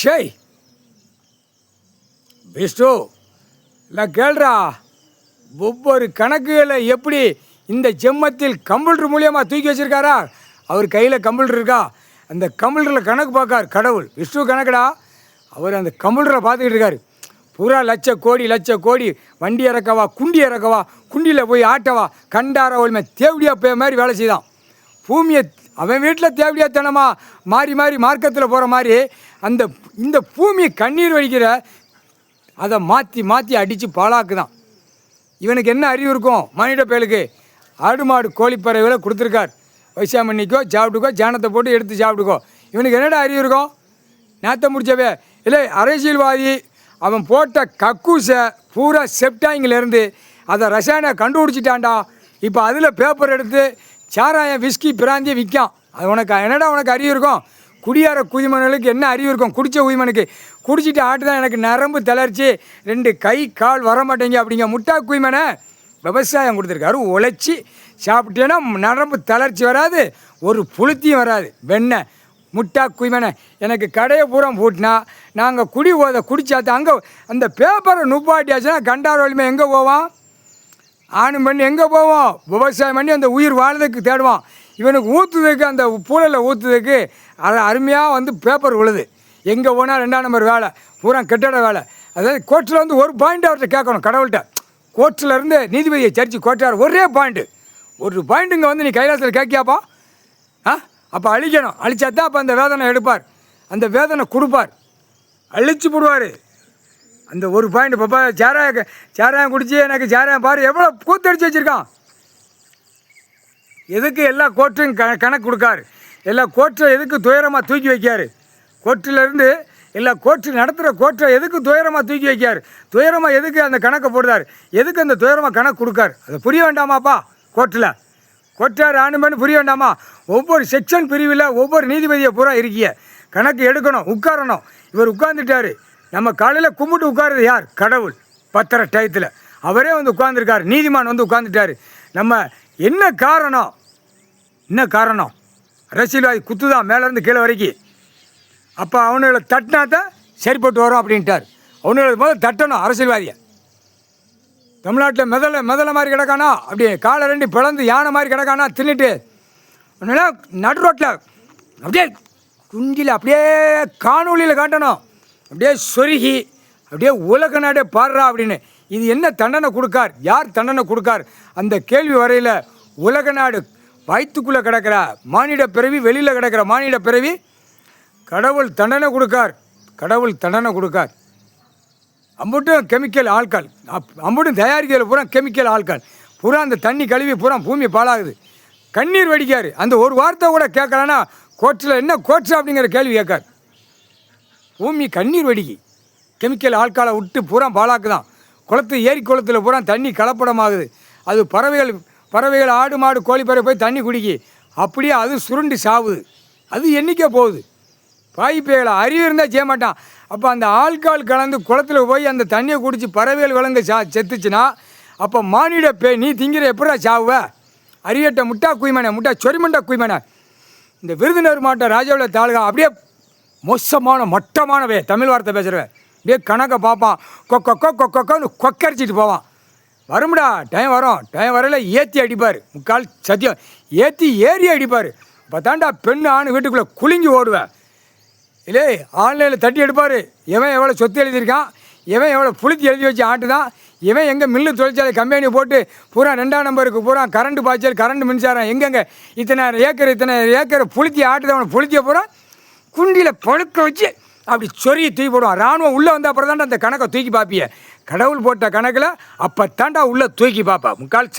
ஷேய் விஷ்ணு இல்லை கேள்றா, ஒவ்வொரு கணக்குகளை எப்படி இந்த ஜென்மத்தில் கம்ப்யூட்டர் மூலியமாக தூக்கி வச்சிருக்காரா? அவர் கையில் கம்ப்யூட்டர் இருக்கா? அந்த கம்ப்யூட்டரில் கணக்கு பார்க்கார் கடவுள். விஷ்ணு கணக்குடா. அவர் அந்த கம்ப்யூட்டரை பார்த்துக்கிட்டு இருக்காரு. பூரா லட்ச கோடி வண்டி இறக்கவா, குண்டி இறக்கவா, குண்டியில் போய் ஆட்டவா, கண்டார ஒளிமை தேவடியா போய் மாதிரி வேலை செய்தான். பூமியை அவன் வீட்டில் தேவடியாத்தனமா மாறி மார்க்கத்தில் போகிற மாதிரி இந்த பூமியை கண்ணீர் வடிக்கிற அதை மாற்றி அடித்து பாழாக்குதான். இவனுக்கு என்ன அறிவு இருக்கும்? மனித பயலுக்கு ஆடு மாடு கோழிப்பறவைகளை கொடுத்துருக்கார். வைசாமண்ணிக்கோ சாப்பிட்டுக்கோ, ஜானத்தை போட்டு எடுத்து சாப்பிட்டுக்கோ. இவனுக்கு என்னடா அறிவு இருக்கும்? நேற்ற முடிச்சவே இல்லை. அரசியல்வாதி அவன் போட்ட கக்கூசை பூரா செப்டாங்கிலேருந்து அதை ரசாயனை கண்டுபிடிச்சிட்டான்டா. இப்போ அதில் பேப்பர் எடுத்து சாராயம் விஸ்கி பிராந்தியை விற்கான். அது உனக்கு அறிவு இருக்கும்? குடியார குதிமனுக்கு என்ன அறிவு இருக்கும்? குடித்த குதிமனுக்கு குடிச்சிட்டு ஆட்டு தான் எனக்கு நரம்பு தளர்ச்சி, 2 கை கால் வர மாட்டேங்க அப்படிங்க முட்டா குதிமனை விவசாயம் கொடுத்துருக்காரு. உழைச்சி சாப்பிட்டேன்னா நரம்பு தளர்ச்சி வராது, ஒரு புளுத்தியும் வராது. வெண்ணெய் முட்டா குய்மனை எனக்கு கடையை பூரா பூட்டினா நாங்கள் குடிச்சாத்த அங்கே அந்த பேப்பரை நுப்பாட்டியாச்சுன்னா கண்டார் வலிமை எங்கே போவான்? ஆணும் பண்ணி எங்கே போவோம்? விவசாயம் பண்ணி அந்த உயிர் வாழ்றதுக்கு தேடுவான். இவனுக்கு ஊற்றுறதுக்கு அந்த பூழலில் ஊற்றுறதுக்கு அது அருமையாக பேப்பர் விழுது. எங்கே போனால் 2ஆம் நம்பர் வேலை, பூரா கெட்டட வேலை. அதாவது கோர்ட்டில் ஒரு பாயிண்ட் அவர்கிட்ட கேட்கணும் கடவுள்கிட்ட. கோர்ட்டிலேருந்து நீதிபதியை சரிச்சு கோர்ட்டார் ஒரே ஒரு பாயிண்ட்டுங்க நீ கைலாசத்தில் கேட்கியாப்பா? அப்போ அழிக்கணும். அழிச்சா தான் அப்போ அந்த வேதனை எடுப்பார், அந்த வேதனை கொடுப்பார், அழிச்சு போடுவார். அந்த ஒரு பாயிண்ட் பாப்பா சாராயம் குடிச்சு எனக்கு சாராயம் பாரு எவ்வளோ கூத்தடிச்சு வச்சுருக்கான். எதுக்கு எல்லா கோர்ட்டையும் கணக்கு கொடுக்காரு? எல்லா கோர்ட்டை எதுக்கு துயரமாக தூக்கி வைக்காரு? கோர்ட்டிலேருந்து எல்லா கோர்ட்டு நடத்துகிற கோர்ட்டை எதுக்கு துயரமாக தூக்கி வைக்கார்? துயரமாக எதுக்கு அந்த கணக்கை போடுறார்? எதுக்கு அந்த துயரமாக கணக்கு கொடுக்கார்? அதை புரிய வேண்டாமாப்பா? கோர்ட்டார் ஆணுமேனு புரிய வேண்டாமா? ஒவ்வொரு செக்ஷன் பிரிவில் ஒவ்வொரு நீதிபதியை பூரா இருக்கிய கணக்கு எடுக்கணும், உட்காரணும். இவர் உட்கார்ந்துட்டார். நம்ம காலையில் கும்பிட்டு உட்காருறது யார்? கடவுள். 10:30 டயத்தில் அவரே உட்காந்துருக்கார். நீதிமான் உட்காந்துட்டார். நம்ம என்ன காரணம்? அரசியல்வாதி குத்து தான் மேலேருந்து கீழே வரைக்கும். அப்போ அவனுங்களை தட்டினாத்தான் சரிப்பட்டு வரும் அப்படின்ட்டார். அவனுங்களை முதல்ல தட்டணும் அரசியல்வாதியை. தமிழ்நாட்டில் மெதலை மாதிரி கிடக்கானா, அப்படியே காலை 2 பிளந்து யானை மாதிரி கிடக்கானா தின்னுட்டு நடு ரோட்டில் அப்படியே குஞ்சில் அப்படியே காணொலியில் காட்டணும். அப்படியே சொருகி அப்படியே உலக நாடே பாடுறா அப்படின்னு. இது என்ன தண்டனை கொடுக்கார்? யார் தண்டனை கொடுக்கார்? அந்த கேள்வி வரையில் உலக நாடு வயிற்றுக்குள்ளே கிடக்கிற மானிட பிறவி, வெளியில் கிடக்கிற மானிட பிறவி கடவுள் தண்டனை கொடுக்கார். அம்புட்டும் கெமிக்கல் ஆட்கள், அம்புட்டும் தயாரிக்கிறதுல பூரா கெமிக்கல் ஆட்கள், பூரா அந்த தண்ணி கழுவி பூரா பூமி பாழாகுது. கண்ணீர் வடிக்கார். அந்த ஒரு வார்த்தை கூட கேட்கலன்னா கோர்ட்டில் என்ன கோர்ட்ஸ் அப்படிங்கிற கேள்வி கேட்கார். பூமி கண்ணீர் வடிக்கி கெமிக்கல் ஆட்களை விட்டு பூரா பாழாக்குதான். ஏரி குளத்தில் பூரா தண்ணி கலப்படமாகுது. அது பறவைகள் ஆடு மாடு கோழிப்பறவை போய் தண்ணி குடிக்கி அப்படியே அது சுருண்டு சாவுது. அது எண்ணிக்கை போகுது. பாய்ப்பைகளை அறிவு இருந்தால் செய்ய மாட்டான். அப்போ அந்த ஆள்கால் கலந்து குளத்தில் போய் அந்த தண்ணியை குடித்து பறவைகள் விலங்கு செத்துச்சுன்னா அப்போ மானிட நீ திங்கிற எப்படா சாவுவ? அறியட்ட முட்டா சொரிமண்டா குய்மனை. இந்த விருதுநகர் மாவட்ட ராஜாவில் தாலுகா அப்படியே மொட்டமானவே தமிழ் வார்த்தை பேசுகிறவன். அப்படியே கணக்கை பார்ப்பான். கொக்கொன்னு கொக்கரிச்சிட்டு போவான். வரும்டா டைம் வரல ஏற்றி அடிப்பார். முக்கால் சத்தியம் ஏறி அடிப்பார். இப்போ தாண்டா பெண்ணு ஆண் வீட்டுக்குள்ளே குலுங்கி ஓடுவேன். இல்லை ஆன்லைனில் தட்டி எடுப்பார். எவன் எவ்வளோ சொத்து எழுதியிருக்கான், எவன் எவ்வளோ புளுத்தி எழுதி வச்சு ஆட்டுதான், இவன் எங்கே மில்லு தொழிற்சாலை கம்பெனி போட்டு பூரா 2ஆம் நம்பருக்கு பூரா கரண்ட் பாய்ச்சல், கரண்ட் மின்சாரம் எங்கெங்கே இத்தனை ஏக்கர் புளுத்தி ஆட்டுதான். அவனை புளுத்தியை பூரா குண்டியில் பழுக்க வச்சு அப்படி சொரிய தூக்கி போடுவான். இராணுவம் உள்ளே வந்த அப்புறம் தாண்டா அந்த கணக்கை தூக்கி பார்ப்பிய. கடவுள் போட்ட கணக்கில் அப்போ தாண்டா உள்ளே தூக்கி பார்ப்பா. முக்கால்